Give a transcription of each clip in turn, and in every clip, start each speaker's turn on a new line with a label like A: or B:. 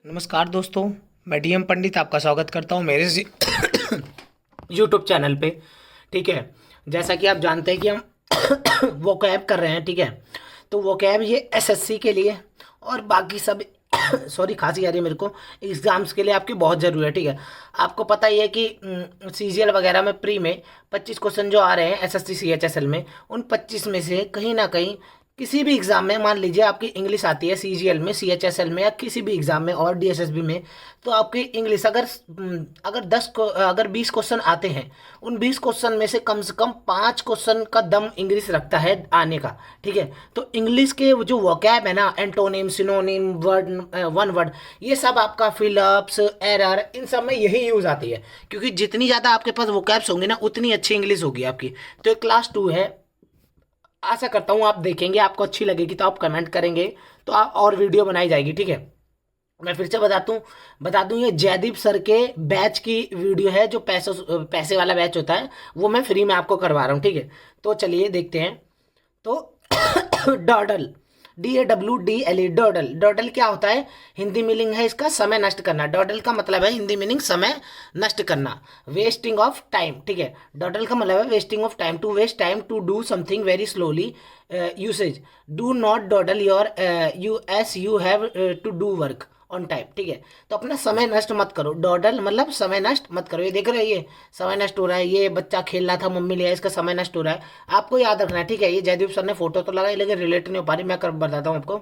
A: नमस्कार दोस्तों, मैं डीएम पंडित आपका स्वागत करता हूं मेरे यूट्यूब चैनल पे। ठीक है, जैसा कि आप जानते हैं कि हम वो कैब कर रहे हैं। ठीक है, तो वो कैब ये एसएससी के लिए और बाकी सब सॉरी खांसी आ रही है मेरे को, एग्ज़ाम्स के लिए आपकी बहुत ज़रूरी है। ठीक है, आपको पता ही है कि सीजीएल वगैरह में प्री में 25 क्वेश्चन जो आ रहे हैं एसएससी सीएचएसएल में, उन 25 में से कहीं ना कहीं किसी भी एग्ज़ाम में, मान लीजिए आपकी इंग्लिश आती है सीजीएल में, सीएचएसएल में या किसी भी एग्ज़ाम में और डीएसएसबी में, तो आपकी इंग्लिश अगर 20 क्वेश्चन आते हैं, उन 20 क्वेश्चन में से कम 5 क्वेश्चन का दम इंग्लिश रखता है आने का। ठीक है, तो इंग्लिश के वो जो वोकैब है ना, antonym, synonym, word, one word, ये सब आपका फिलअप्स, एरर, इन सब में यही यूज़ आती है। क्योंकि जितनी ज़्यादा आपके पास वोकैब्स होंगे ना, उतनी अच्छी इंग्लिश होगी आपकी। तो ये क्लास 2 है, आशा करता हूँ आप देखेंगे, आपको अच्छी लगेगी तो आप कमेंट करेंगे, तो आप और वीडियो बनाई जाएगी। ठीक है, मैं फिर से बता दूं ये जयदीप सर के बैच की वीडियो है, जो पैसे वाला बैच होता है, वो मैं फ्री में आपको करवा रहा हूँ। ठीक है, तो चलिए देखते हैं। तो डॉडल, DAWDLE, डॉडल, डॉडल क्या होता है? हिंदी मीनिंग है इसका समय नष्ट करना। डॉडल का मतलब है हिंदी मीनिंग समय नष्ट करना, वेस्टिंग ऑफ टाइम। ठीक है, डॉडल का मतलब है wasting of time, to waste time, to do something very slowly. Usage, do not dawdle your you have to do work on time. ठीक है, तो अपना समय नष्ट मत करो। डॉडल मतलब समय नष्ट मत करो। ये देख रहे हो, ये समय नष्ट हो रहा है, ये बच्चा खेल रहा था, मम्मी ले आई, इसका समय नष्ट हो रहा है, आपको याद रखना है। ठीक है, ये जयदीप सर ने फोटो तो लगाई लेकिन रिलेट नहीं हो पा रही, मैं कर बताता हूँ आपको।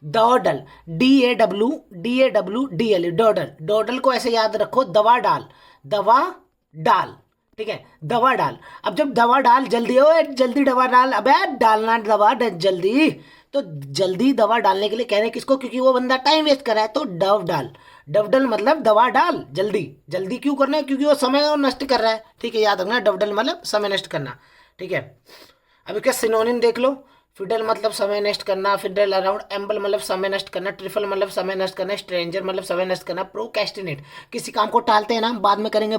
A: डॉडल, DAWDLE, डॉडल, डॉडल को ऐसे याद रखो, दवा डाल, दवा डाल। ठीक है, दवा डाल। अब जब दवा डाल, जल्दी हो, जल्दी दवा डाल, अबे डालना दवा जल्दी। तो जल्दी दवा डालने के लिए कह रहे हैं किसको? क्योंकि वो बंदा टाइम वेस्ट कर रहा है, तो डव डाल। डवडल मतलब दवा डाल जल्दी। जल्दी क्यों करना है? क्योंकि वो समय नष्ट कर रहा है। ठीक है, याद रखना, डवडल मतलब समय नष्ट करना। ठीक है, अब इसका सिनोनिम देख लो। फिडल मतलब समय नष्ट करना, फिडल अराउंड। एम्बल मतलब समय नष्ट करना, ट्रिफल मतलब समय नष्ट करना, स्ट्रेंजर मतलब समय नष्ट करना, प्रोकैस्टिनेट किसी काम को टालते हैं ना, बाद में करेंगे,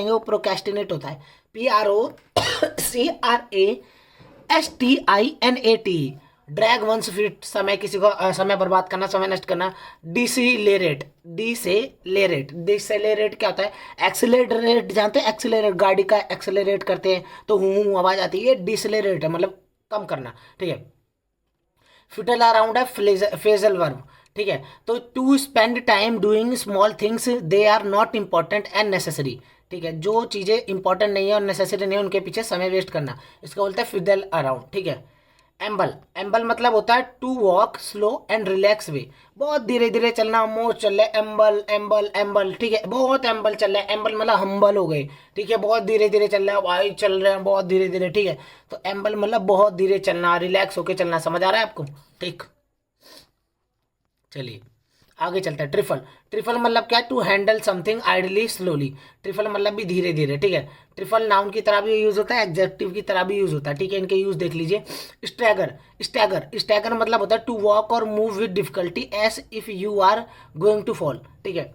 A: वो प्रोकैस्टिनेट होता है। PROCRASTINAT, ड्रैग वंस फिट, समय किसी को समय बर्बाद करना, समय नष्ट करना। डिसेलेरेट, डिसेलेरेट क्या होता है? एक्सेलरेट, जानते हैं एक्सेलरेट, गाड़ी का एक्सेलरेट करते हैं तो हूँ आवाज आती है, डिसेलेरेट है मतलब कम करना। ठीक है, फिटल अराउंड है फेजल वर्ब। ठीक है, तो to spend time doing small things they are not important and necessary. ठीक है, जो चीज़ें इंपॉर्टेंट नहीं है और नेसेसरी नहीं है, उनके पीछे समय वेस्ट करना, इसका बोलता है फिडल अराउंड। ठीक है, एम्बल, एम्बल मतलब होता है to walk slow and relax way, बहुत धीरे धीरे चलना, मोज चल रहे, एम्बल एम्बल एम्बल। ठीक है, बहुत एम्बल चल रहा है, एम्बल मतलब हम्बल हो गए। ठीक है, बहुत धीरे धीरे चल रहा है भाई, चल रहे हैं बहुत धीरे धीरे। ठीक है, तो एम्बल मतलब बहुत धीरे चलना, रिलैक्स होके चलना। समझ आ रहा है आपको? ठीक, चलिए आगे चलता है। ट्रिफल, ट्रिफल मतलब क्या? To handle something idly slowly. Trifle मतलब भी धीरे धीरे। ठीक है, ट्रिफल नाउन की तरह भी यूज होता है, एडजेक्टिव की तरह भी यूज होता है। ठीक है, इनके यूज देख लीजिए। स्टैगर, स्टैगर, स्टैगर मतलब होता है टू वॉक और move with difficulty as if you are going to fall. ठीक है,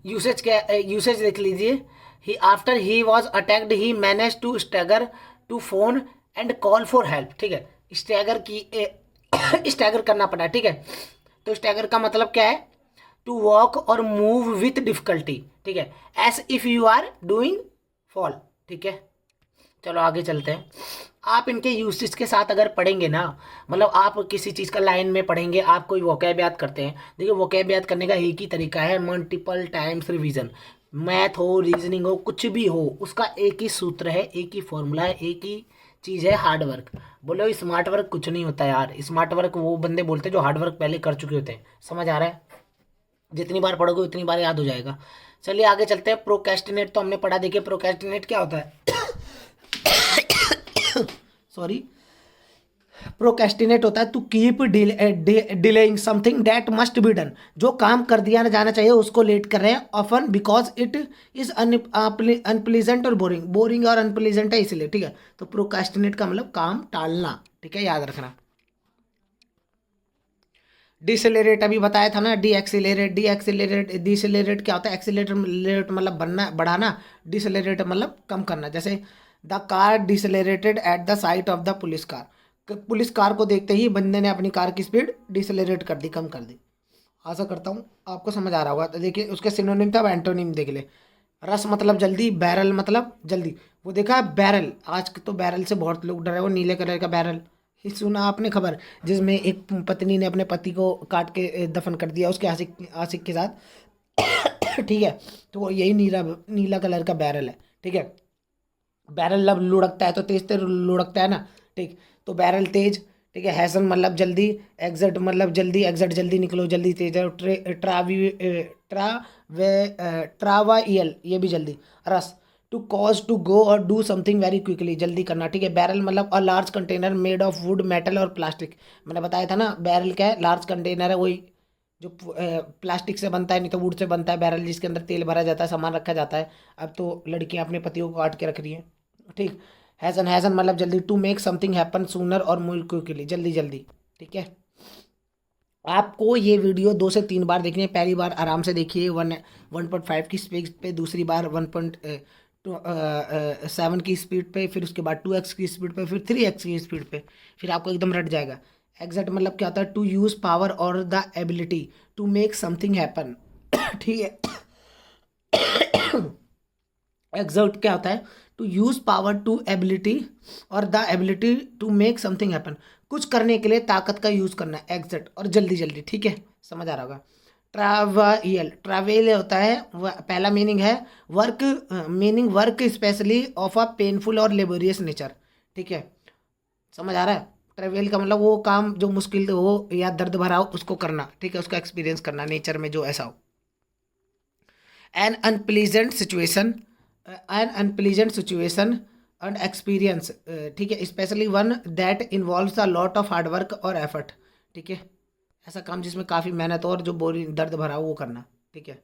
A: यूसेज क्या? यूसेज देख लीजिए। He after he was attacked he managed to stagger to phone and call for help. ठीक है, स्टैगर की स्टैगर करना पड़ा। ठीक है, तो स्टैगर का मतलब क्या है? टू वॉक और मूव विथ डिफिकल्टी। ठीक है, as if you are doing fall. ठीक है, चलो आगे चलते हैं। आप इनके यूसेज के साथ अगर पढ़ेंगे ना, मतलब आप किसी चीज़ का लाइन में पढ़ेंगे, आप कोई वोकैब याद करते हैं, देखिए वोकैब याद करने का एक ही तरीका है, मल्टीपल टाइम्स रिवीजन। मैथ हो, रीजनिंग हो, कुछ भी हो, उसका एक ही सूत्र है, एक ही फॉर्मूला है, एक ही चीज़ है, हार्ड वर्क। बोलो स्मार्ट वर्क कुछ नहीं होता यार, स्मार्ट वर्क वो बंदे बोलते हैं जो हार्ड वर्क पहले कर चुके होते हैं। समझ आ रहा है? जितनी बार पढ़ोगे उतनी बार याद हो जाएगा। चलिए आगे चलते हैं। प्रोकैस्टिनेट तो हमने पढ़ा, देखिए प्रोकैस्टिनेट क्या होता है। सॉरी, प्रोकैस्टिनेट होता है to keep delaying something that must be done, जो काम कर दिया ना जाना चाहिए उसको लेट कर रहे हैं, often because it is unpleasant और बोरिंग, बोरिंग और अनप्लीजेंट है इसलिए। ठीक है, तो प्रोकैस्टिनेट का मतलब काम टालना। ठीक है, याद रखना। डिसेलेरेट अभी बताया था ना, डी एक्सीलरेट, डिसेलेरेट क्या होता है? एक्सीलरेट मतलब बनना, बढ़ाना, डिसेलेरेट मतलब कम करना। जैसे the car decelerated at the sight of the police car, police car को देखते ही बंदे ने अपनी कार की स्पीड डिसलेरेट कर दी, कम कर दी। आशा करता हूँ आपको समझ आ रहा होगा। तो देखिए उसके सिनोनिम था, अब एंटोनिम देख ले। रस मतलब जल्दी, बैरल मतलब जल्दी। वो देखा बैरल, आज तो बैरल से बहुत लोग डरे, वो नीले कलर का बैरल ही सुना आपने खबर, जिसमें एक पत्नी ने अपने पति को काट के दफन कर दिया उसके आशिक आशिक के साथ। ठीक है, तो वो यही नीला नीला कलर का बैरल है। ठीक है, बैरल जब लुढ़कता है तो तेज तेज लुढ़कता है ना। ठीक, तो बैरल तेज। ठीक है, हैसन मतलब जल्दी, एग्जट मतलब जल्दी, एग्जट जल्दी निकलो, जल्दी तेज है। ट्रावाइयल ये भी जल्दी। रस टू कॉज, टू गो और डू समथिंग वेरी क्विकली, जल्दी करना। ठीक है, बैरल मतलब a large container made of would, metal और प्लास्टिक। मैंने बताया था ना बैरल क्या है, लार्ज कंटेनर है, वही जो प्लास्टिक से बनता है, नहीं तो वुड से बनता है बैरल, जिसके अंदर तेल भरा जाता है, सामान रखा जाता है। अब तो लड़कियां अपने पतियों को काट के रख रही हैं। ठीक, हैजन हैजन मतलब जल्दी, to make something happen sooner और मोर क्विकली, जल्दी जल्दी। ठीक है, आपको ये वीडियो 2 से 3 बार देखनी है। पहली बार आराम से देखिए 1.5 की स्पीड पे, दूसरी बार 1.7 की स्पीड पे, फिर उसके बाद 2x की स्पीड पे, फिर 3x की स्पीड पे, फिर आपको एकदम रट जाएगा। एग्जैक्ट मतलब क्या होता है, टू यूज़ पावर और the ability to make something happen. ठीक है, एग्जर्ट क्या होता है, to use power, to ability और the ability to make something happen, कुछ करने के लिए ताकत का यूज करना, एग्जर्ट और जल्दी जल्दी। ठीक है, समझ आ रहा होगा। ट्रावेल, ट्रावेल होता है पहला मीनिंग है work, meaning work specially of a painful और लेबोरियस नेचर। ठीक है, समझ आ रहा है। ट्रेवल का मतलब वो काम जो मुश्किल हो या दर्द भरा हो उसको करना। ठीक है, उसका एक्सपीरियंस करना, नेचर में जो ऐसा हो। An unpleasant situation, an unpleasant situation and experience. ठीक है, specially one that involves a lot of hard work और एफर्ट। ठीक है, ऐसा काम जिसमें काफ़ी मेहनत और जो बोरी दर्द भरा हो वो करना। ठीक है,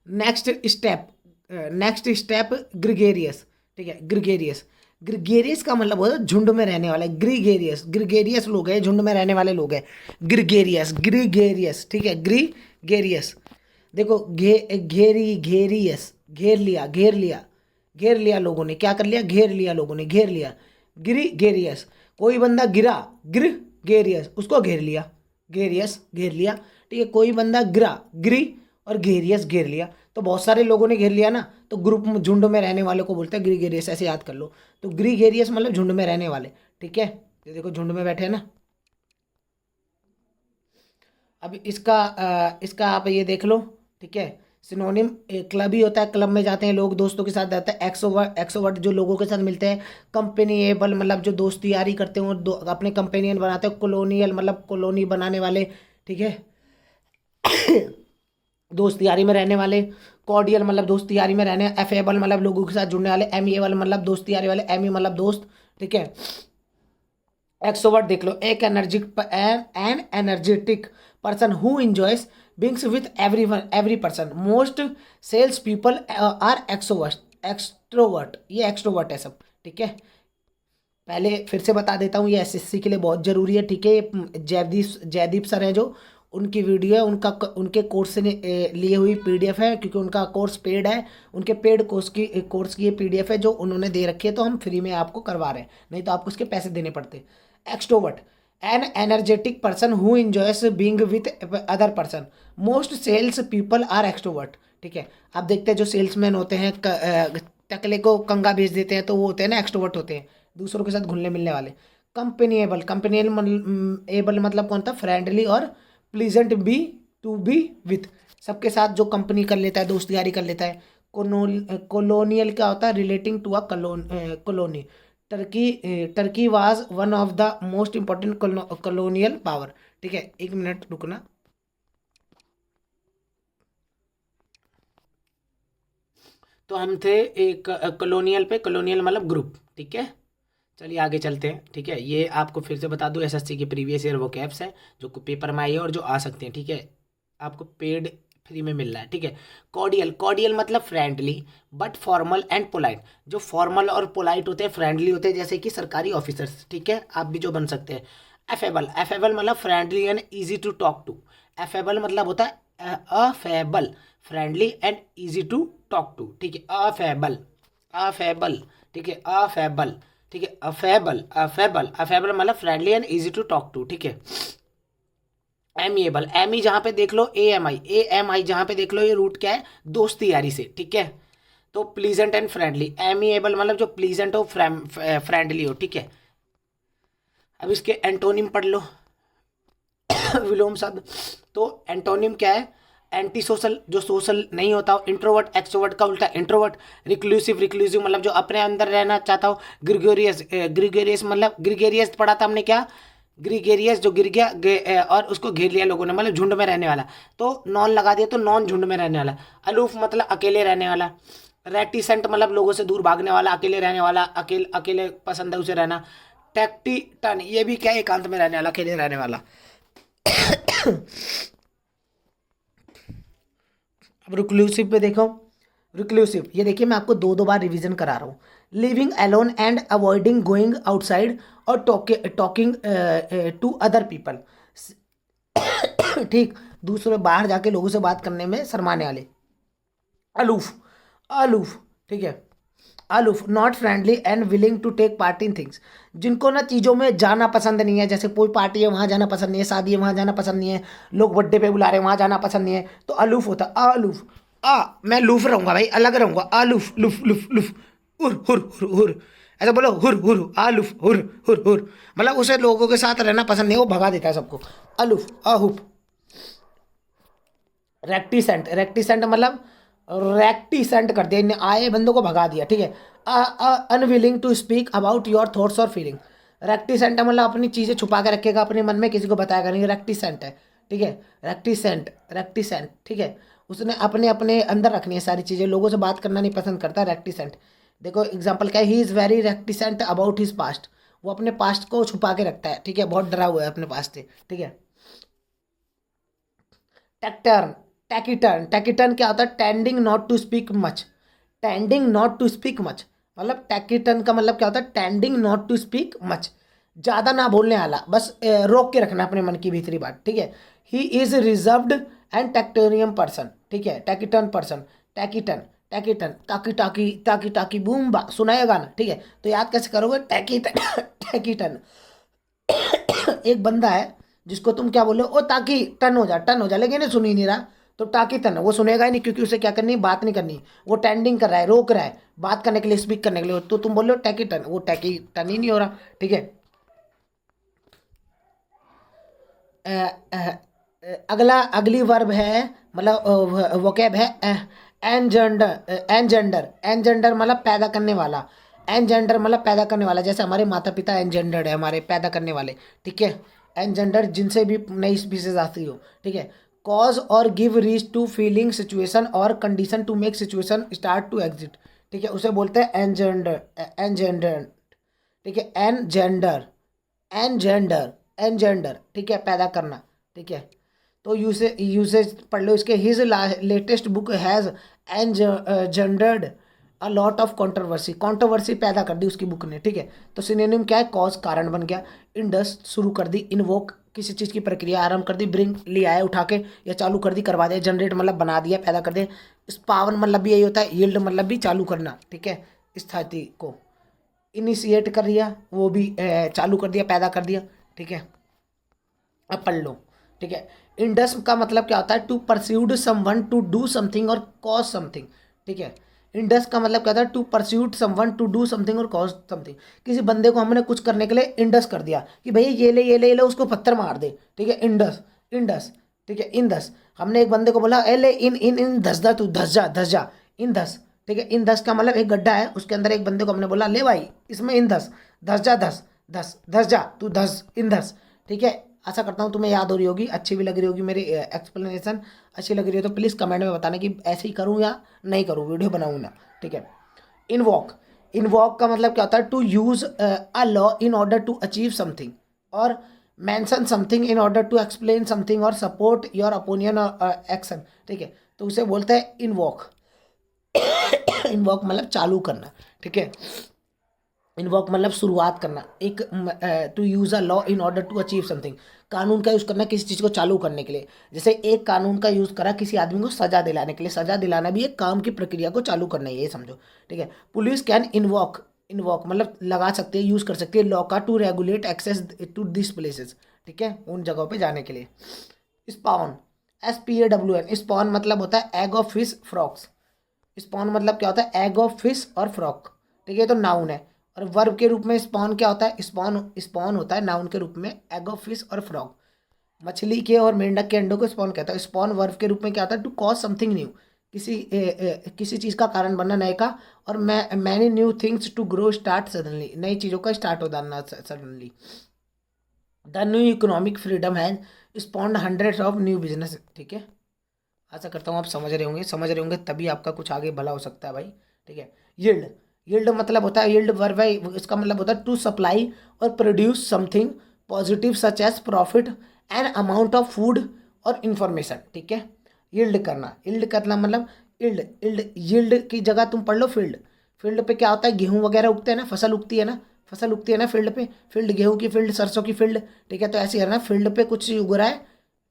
A: next step, next step gregarious. ठीक है, ग्रिगेरियस, ग्रिगेरियस का मतलब होता है झुंड में रहने वाले। ग्रिगेरियस, ग्रिगेरियस लोग हैं, झुंड में रहने वाले लोग हैं। Gregarious, gregarious. ठीक है, ग्रिगेरियस। देखो घेरी, घेरियस, घेर लिया, घेर लिया, घेर लिया लोगों ने, क्या कर लिया, घेर लिया लोगों ने, घेर लिया। ग्रिगेरियस, कोई बंदा गिरा, ग्रिगेरियस, उसको घेर लिया, घेरियस घेर लिया। ठीक है, कोई बंदा गिरा, ग्री और घेरियस घेर लिया, तो बहुत सारे लोगों ने घेर लिया ना, तो ग्रुप में झुंड में रहने वाले को बोलते हैं ग्रीगेरियस, ऐसे याद कर लो। तो ग्रीगेरियस मतलब झुंड में रहने वाले। ठीक है, ये देखो झुंड में बैठे हैं ना। अब इसका आप ये देख लो। ठीक है, सिनोनिम क्लब ही होता है, क्लब में जाते हैं लोग, दोस्तों के साथ जाते हैं। एक्सोवर्ट, एक्सोवर्ट जो लोगों के साथ मिलते हैं। कंपेनिएबल मतलब जो दोस्ती यारी करते हो, अपने कंपेनियन बनाते हैं। कॉलोनियल मतलब कॉलोनी बनाने वाले। ठीक है, दोस्त यारी में रहने वाले। कॉर्डियल मतलब दोस्त यारी में रहने। एफेबल मतलब लोगों के साथ जुड़ने वाले। एमिएबल मतलब दोस्त यारी वाले। एमी मतलब दोस्त। ठीक है, एक्सोवर्ट देख लो, एक an energetic person who enjoys beings with everyone, every person. Most sales people are extrovert, extrovert, ये एक्सट्रोवर्ट है सब। ठीक है, पहले फिर से बता देता हूँ, ये एसएससी के लिए बहुत ज़रूरी है। ठीक है, ये जयदीप जयदीप सर हैं जो, उनकी वीडियो है, उनके कोर्स से लिए हुई पीडीएफ है, क्योंकि उनका कोर्स पेड है। उनके पेड कोर्स की ये पीडीएफ है जो उन्होंने दे रखी है, तो हम फ्री में आपको करवा रहे हैं, नहीं तो आपको उसके पैसे देने पड़ते। Extrovert, an energetic person who enjoys being with other person. Most sales people are extrovert. ठीक है, आप देखते हैं जो सेल्समैन होते हैं टकले को कंगा भेज देते हैं, तो वो होते हैं ना, एक्सट्रोवर्ट होते हैं, दूसरों के साथ घुलने मिलने वाले। कंपेनिएबल, कंपेनिएबल एबल मतलब कौन था, फ्रेंडली और pleasant be, to be with, सबके साथ जो कंपनी कर लेता है, दोस्ती यारी कर लेता है। कॉलोनियल क्या होता है, relating to a colony. Turkey was one of the most important colonial power. ठीक है, 1 मिनट रुकना। तो हम थे एक कॉलोनियल पे, कॉलोनियल मतलब ग्रुप। ठीक है, चलिए आगे चलते हैं। ठीक है, ये आपको फिर से बता दूं, एसएससी के प्रीवियस ईयर वो कैप्स हैं जो पेपर में आई है और जो आ सकते हैं। ठीक है, आपको पेड फ्री में मिल रहा है। ठीक है, कॉर्डियल, कॉर्डियल मतलब friendly but formal and polite. जो फॉर्मल और पोलाइट होते हैं, फ्रेंडली होते हैं, जैसे कि सरकारी ऑफिसर्स। ठीक है, आप भी जो बन सकते हैं। एफेबल, एफेबल मतलब friendly and easy to talk to. Affable मतलब होता है affable, friendly and easy to talk to. ठीक है, अफेबल, अफेबल। ठीक है, अफेबल। ठीक है। अफेबल, अफेबल, अफेबल मतलब friendly and easy to talk to, ठीक है। एमिएबल, एमी जहाँ पे देख लो ए एम आई जहाँ पे देख लो ये रूट क्या है, दोस्ती यारी से, ठीक है। तो प्लीजेंट एंड फ्रेंडली, एमिएबल मतलब जो प्लीजेंट हो, फ्रेंडली हो, ठीक है। अब इसके एंटोनिम पढ़ लो विलोम शब्द। तो एंटोनिम क्या है, एंटी सोशल, जो सोशल नहीं होता हो, इंट्रोवर्ट, एक्सट्रोवर्ट का उल्टा इंट्रोवर्ट, रिक्लूसिव, रिक्लूसिव मतलब जो अपने अंदर रहना चाहता हो, ग्रिगोरियस, ग्रिगोरियस मतलब ग्रिगेरियस पढ़ा था हमने क्या, ग्रिगेरियस जो गिर गया और उसको घेर लिया लोगों ने, मतलब झुंड में रहने वाला, तो नॉन लगा दिया तो नॉन झुंड में रहने वाला। अलूफ मतलब अकेले रहने वाला। रेटिसेंट मतलब लोगों से दूर भागने वाला, अकेले रहने वाला, अकेले अकेले पसंद है उसे रहना। टैक्टिटन ये भी क्या है, एकांत में रहने वाला, अकेले रहने वाला। अब रिक्लूसिव पे देखो, रिक्लूसिव ये देखिए मैं आपको दो दो बार रिवीजन करा रहा हूँ। Living alone and avoiding going outside और टॉकिंग टू अदर पीपल, ठीक, दूसरे बाहर जाके लोगों से बात करने में शर्माने वाले। अलूफ, अलूफ, ठीक है। Aloof, not friendly and willing to take part in things, जिनको ना चीज़ों में जाना पसंद नहीं है, जैसे कोई पार्टी है वहाँ जाना पसंद नहीं है, शादी है वहाँ जाना पसंद नहीं है, लोग बर्थडे पे बुला रहे हैं वहाँ जाना पसंद नहीं है, तो अलूफ होता है। अलूफ, मैं लूफ रहूंगा भाई, अलग रहूंगा, अलूफ, लुफ लुफ लुफ, हुर हुर हुर हुर, ऐसा बोलो, हुर हुर, आलूफ, हुर हुर हुर, मतलब उसे लोगों के साथ रहना पसंद नहीं है, वो भगा देता है सबको। अलूफ, अहुप। रेक्टिसेंट, रेक्टिसेंट मतलब रेक्टिसेंट कर दिया, इन्हें आए बंदों को भगा दिया, ठीक है। Unwilling to speak about your thoughts और फीलिंग, रेक्टिसेंट मतलब अपनी चीज़ें छुपा के रखेगा अपने मन में, किसी को बताएगा नहीं, रेक्टिसेंट है, ठीक है। रेक्टिसेंट, रेक्टिसेंट, ठीक है। उसने अपने अपने अंदर रखनी है सारी चीज़ें, लोगों से बात करना नहीं पसंद करता, रेक्टिसेंट। देखो एग्जाम्पल क्या है, he is very reticent about his past, वो अपने पास्ट को छुपा के रखता है, ठीक है, बहुत डरा हुआ है अपने पास्ट से, ठीक है। टैक्टर्न, टैकिटर्न, टैकिटर्न क्या होता है, tending not to speak much, tending not to speak much मतलब टैकिटर्न का मतलब क्या होता है, tending not to speak much, ज़्यादा ना बोलने वाला, बस रोक के रखना अपने मन की भीतरी बात, ठीक है। He is reserved and taciturn person, ठीक है, टैकिटर्न पर्सन, टैकिटन, टैकिटन, ताकी टाकी ताकी टाकी बूम बा, सुनाया गाना, ठीक है। तो याद कैसे करोगे, टैकिटन टैकिटन। एक बंदा है जिसको तुम क्या बोलो, ओ ताकि टन हो जा, टन हो जा, लेकिन ये सुन ही नहीं रहा, तो टाकी टन है, वो सुनेगा ही नहीं, क्योंकि उसे क्या करनी, बात नहीं करनी, वो टेंडिंग कर रहा है, रोक रहा है बात करने के लिए, स्पीक करने के लिए, तो तुम बोल रहे हो टैकी टन, वो टैकी टन ही नहीं हो रहा, ठीक है। अ, अ, अगला, अगली वर्ब है मतलब वोकैब है एनजेंडर, एनजेंडर, एनजेंडर मतलब पैदा करने वाला, एनजेंडर मतलब पैदा करने वाला, जैसे हमारे माता पिता एनजेंडर्ड है, हमारे पैदा करने वाले, ठीक है। एनजेंडर जिनसे भी नई स्पीसीज आती हो, ठीक है। कॉज और give reach to feeling, situation और condition to make situation start to exist, ठीक है, उसे बोलते हैं एनजेंडर, एनजेंडर, ठीक है। एनजेंडर, एनजेंडर, एनजेंडर, ठीक है, पैदा करना, ठीक है। तो यूसेज पढ़ लो इसके, his latest book has engendered a lot of controversy, controversy पैदा कर दी उसकी बुक ने, ठीक है। तो सिनोनिम क्या है, कॉज कारण बन गया, इंडस शुरू कर दी, इन्वोक किसी चीज़ की प्रक्रिया आरंभ कर दी, ब्रिंग ले आया उठा के या चालू कर दी, करवा दिया, जनरेट मतलब बना दिया, पैदा कर दिया, स्पावन मतलब भी यही होता है, यील्ड मतलब भी चालू करना, ठीक है, स्थिति को इनिशिएट कर दिया, वो भी चालू कर दिया, पैदा कर दिया, ठीक है। अब पढ़ लो, ठीक है। इंडस का मतलब क्या होता है, to persuade someone to do something और कॉज समथिंग, ठीक है। इंडस का मतलब क्या होता है, to persuade someone to do something और कॉज समथिंग, किसी बंदे को हमने कुछ करने के लिए इंडस कर दिया कि भैया ये ले ये ले ये ले, उसको पत्थर मार दे, ठीक है, इंडस, इंडस, ठीक है। इन दस, हमने एक बंदे को बोला ए ले इन इन इन धस दा, तू धस जा, इन दस, ठीक है। इन दस का मतलब एक गड्ढा है, उसके अंदर एक बंदे को हमने बोला ले भाई इसमें इन धस, धस जा, धस धस धस जा, तू धस इन धस, ठीक है। आशा करता हूँ तुम्हें याद हो रही होगी, अच्छी भी लग रही होगी, मेरी एक्सप्लेनेशन अच्छी लग रही है तो प्लीज़ कमेंट में बताना कि ऐसे ही करूँ या नहीं करूँ, वीडियो बनाऊँ ना, ठीक है। इनवॉक, इनवॉक का मतलब क्या होता है, to use a law in order to achieve something और mention something in order to explain something और सपोर्ट योर ओपिनियन और एक्शन, ठीक है। तो उसे बोलते हैं इनवॉक। इनवॉक मतलब चालू करना, ठीक है। इन्वॉक मतलब शुरुआत करना, एक to use a law in order to achieve something, कानून का यूज़ करना किसी चीज़ को चालू करने के लिए, जैसे एक कानून का यूज़ करा किसी आदमी को सजा दिलाने के लिए, सजा दिलाना भी एक काम की प्रक्रिया को चालू करना है, ये समझो, ठीक है। पुलिस कैन इन्वॉक इन्वॉक मतलब लगा सकते हैं, यूज़ कर सकते हैं लॉ का to regulate access to this places, ठीक है, उन जगहों पे जाने के लिए। स्पॉन, SPAWN, स्पॉन मतलब होता है egg of fish frogs. Spawn मतलब क्या होता है, एग ऑफ फिश और फ्रॉक, ठीक है, तो नाउन है। और वर्ब के रूप में स्पॉन क्या होता है, स्पॉन स्पॉन होता है नाउन के रूप में एग ऑफ फिश और फ्रॉक। मछली के और मेंढक के अंडों को स्पॉन कहता है। स्पॉन वर्ब के रूप में क्या होता है, टू कॉज समथिंग न्यू, किसी चीज़ का कारण बनना, नए का। और many new things to grow start suddenly, नई चीज़ों का स्टार्ट हो जाना suddenly. The new economic freedom has spawned hundreds of new business, ठीक है। आशा करता हूँ आप समझ रहे होंगे तभी आपका कुछ आगे भला हो सकता है भाई, ठीक है। यील्ड, यील्ड मतलब होता है, यील्ड वर्ब है, इसका मतलब होता है टू सप्लाई और produce something positive such as profit an amount of food और इंफॉर्मेशन, ठीक है। यील्ड करना मतलब यील्ड की जगह तुम पढ़ लो फील्ड। फील्ड पे क्या होता है, गेहूं वगैरह उगते हैं ना, फसल उगती है ना फील्ड पे, फील्ड गेहूं की फील्ड, सरसों की फील्ड, ठीक है। तो ऐसे ही है ना, फील्ड पे कुछ उग रहा है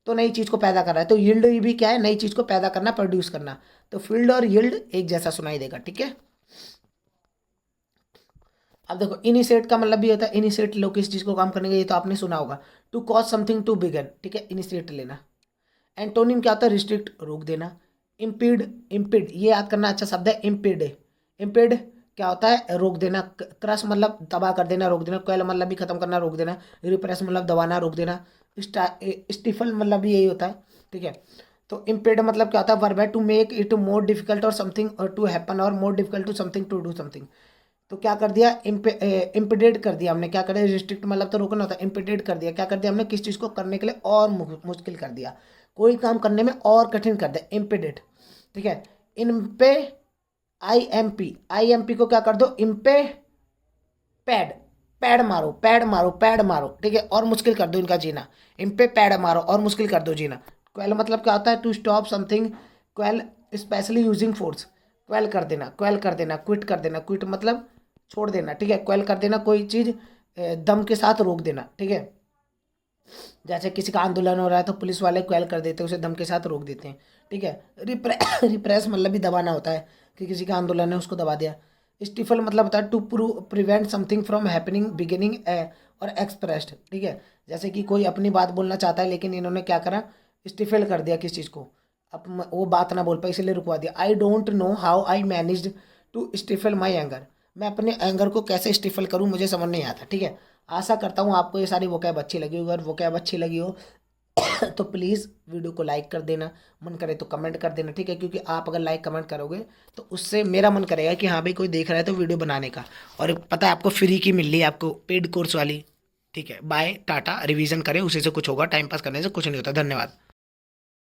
A: तो नई चीज़ को पैदा कर रहा है, तो यील्ड भी क्या है, नई चीज़ को पैदा करना, प्रोड्यूस करना। तो फील्ड और यील्ड एक जैसा सुनाई देगा, ठीक है। अब देखो इनिशिएट का मतलब भी होता है, इनिशिएट लो किस चीज़ को काम करने का, ये तो आपने सुना होगा, to cause something to begin, ठीक है, इनिशिएट लेना। एंटोनिम क्या होता है, रिस्ट्रिक्ट रोक देना। इम्पीड, इम्पीड ये याद करना अच्छा शब्द है, इम्पीड। इम्पीड क्या होता है, रोक देना। क्रश मतलब तबाह कर देना, रोक देना। क्वेल मतलब भी खत्म करना, रोक देना। रिप्रेस मतलब दबाना, रोक देना। स्टिफल मतलब भी यही होता है, ठीक है। तो इम्पेड मतलब क्या होता है, वर्ब है, to make it more difficult और समथिंग और टू हैपन और more difficult to something to do something. तो क्या कर दिया, इम्पिडेड कर दिया हमने, क्या कर दिया, रिस्ट्रिक्ट मतलब तो रोकना होता है, इम्पिडेड कर दिया, क्या कर दिया हमने, किस चीज़ को करने के लिए और मुश्किल कर दिया, कोई काम करने में और कठिन कर दिया, इम्पिडेड, ठीक है। इन पे आई एम पी को क्या कर दो, इम्पे पैड, पैड मारो, ठीक है, और मुश्किल कर दो इनका जीना। इन पे पैड मारो और मुश्किल कर दो जीना। क्वेल मतलब क्या होता है, to stop something, quell especially using force, quell कर देना, क्विट मतलब छोड़ देना, ठीक है। क्वेल कर देना कोई चीज़ दम के साथ रोक देना, ठीक है। जैसे किसी का आंदोलन हो रहा है तो पुलिस वाले क्वेल कर देते हैं, उसे दम के साथ रोक देते हैं, ठीक है। रिप्रेस मतलब भी दबाना होता है, कि किसी का आंदोलन है उसको दबा दिया। स्टिफल मतलब होता है to prevent something from happening beginning और एक्सप्रेस्ड, ठीक है। जैसे कि कोई अपनी बात बोलना चाहता है लेकिन इन्होंने क्या करा, स्टिफल कर दिया किस चीज़ को, अब वो बात ना बोल पाए इसलिए रुकवा दिया। I don't know how I managed to stifle my anger, मैं अपने एंगर को कैसे स्टिफल करूँ मुझे समझ नहीं आता, ठीक है। आशा करता हूँ आपको ये सारी वोकैब अच्छी लगी होगी, अगर वोकैब अच्छी लगी हो तो प्लीज़ वीडियो को लाइक कर देना, मन करे तो कमेंट कर देना, ठीक है। क्योंकि आप अगर लाइक कमेंट करोगे तो उससे मेरा मन करेगा कि हाँ भाई कोई देख रहा है तो वीडियो बनाने का। और पता है आपको फ्री की मिल रही है, आपको पेड कोर्स वाली, ठीक है। बाय टाटा, रिवीजन करें, उसी से कुछ होगा, टाइम पास करने से कुछ नहीं होता। धन्यवाद।